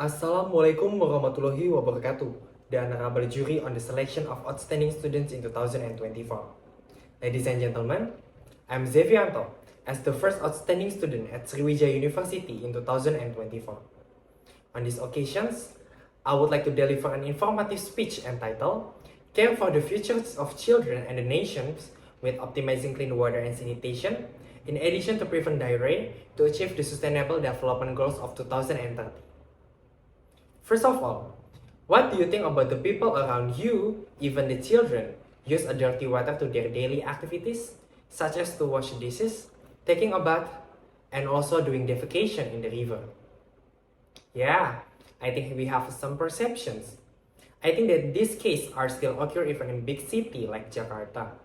Assalamualaikum warahmatullahi wabarakatuh. The honorable jury on the selection of outstanding students in 2024. Ladies and gentlemen, I'm Zevianto as the first outstanding student at Sriwijaya University in 2024. On these occasions, I would like to deliver an informative speech entitled Care for the Futures of Children and the Nations with Optimizing Clean Water and Sanitation, in addition to prevent diarrhea to achieve the Sustainable Development Goals of 2030. First of all, what do you think about the people around you, even the children, use a dirty water to their daily activities, such as to wash dishes, taking a bath, and also doing defecation in the river? Yeah, I think we have some perceptions. I think that these cases are still occur even in big city like Jakarta.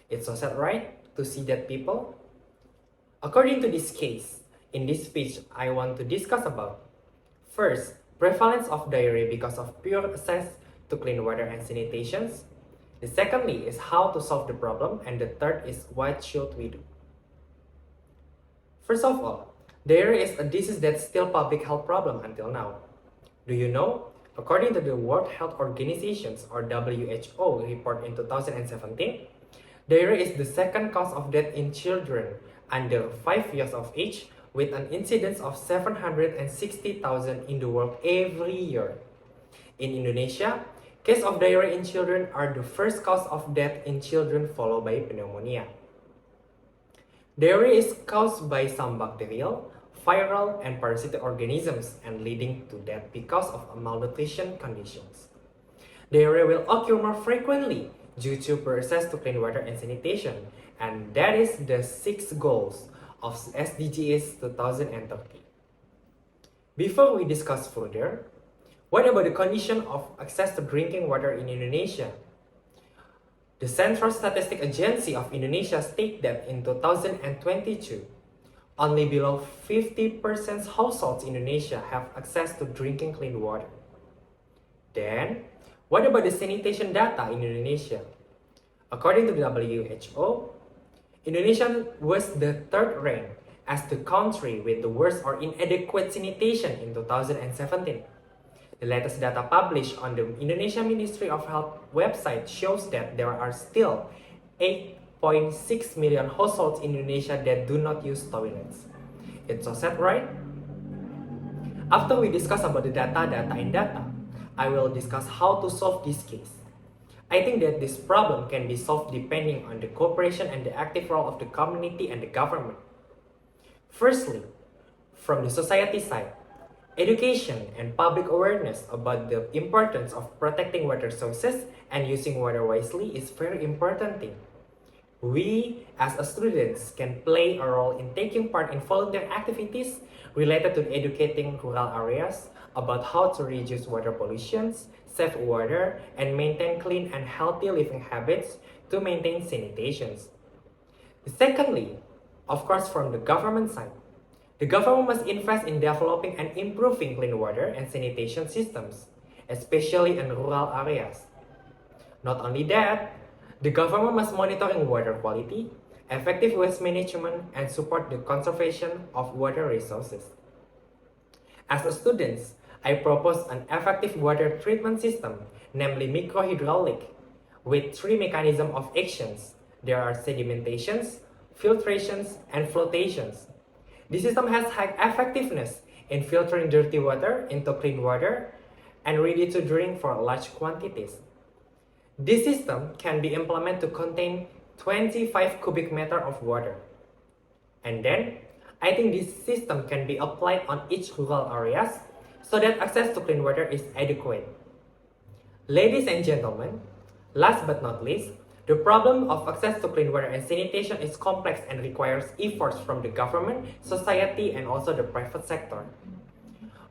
It's so sad, right, to see that people? According to this case, in this speech, I want to discuss about first, prevalence of diarrhea because of poor access to clean water and sanitation. The secondly is how to solve the problem, and the third is what should we do. First of all, diarrhea is a disease that's still public health problem until now. Do you know? According to the World Health Organization's or WHO report in 2017, diarrhea is the second cause of death in children under 5 years of age, with an incidence of 760,000 in the world every year. In Indonesia, cases of diarrhea in children are the first cause of death in children, followed by pneumonia. Diarrhea is caused by some bacterial, viral, and parasitic organisms and leading to death because of malnutrition conditions. Diarrhea will occur more frequently due to poor access to clean water and sanitation, and that is the 6 goals of SDGs 2030. Before we discuss further, what about the condition of access to drinking water in Indonesia? The Central Statistic Agency of Indonesia states that in 2022, only below 50% households in Indonesia have access to drinking clean water. Then, what about the sanitation data in Indonesia? According to the WHO, Indonesia was the third rank as the country with the worst or inadequate sanitation in 2017. The latest data published on the Indonesia Ministry of Health website shows that there are still 8.6 million households in Indonesia that do not use toilets. It's so sad, right? After we discuss about the data, I will discuss how to solve this case. I think that this problem can be solved depending on the cooperation and the active role of the community and the government. Firstly, from the society side, education and public awareness about the importance of protecting water sources and using water wisely is very important thing. We, as students, can play a role in taking part in volunteer activities related to educating rural areas about how to reduce water pollution, save water, and maintain clean and healthy living habits to maintain sanitation. Secondly, of course, from the government side, the government must invest in developing and improving clean water and sanitation systems, especially in rural areas. Not only that, the government must monitor water quality, effective waste management, and support the conservation of water resources. As students, I propose an effective water treatment system, namely microhydraulic, with 3 mechanisms of actions. There are sedimentations, filtrations, and flotations. This system has high effectiveness in filtering dirty water into clean water and ready to drink for large quantities. This system can be implemented to contain 25 cubic meters of water. And then, I think this system can be applied on each rural areas so that access to clean water is adequate. Ladies and gentlemen, last but not least, the problem of access to clean water and sanitation is complex and requires efforts from the government, society, and also the private sector.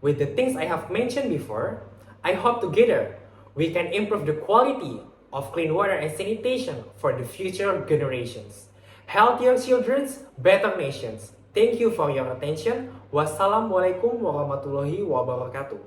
With the things I have mentioned before, I hope together we can improve the quality of clean water and sanitation for the future generations. Healthier children, better nations. Thank you for your attention. Wassalamualaikum warahmatullahi wabarakatuh.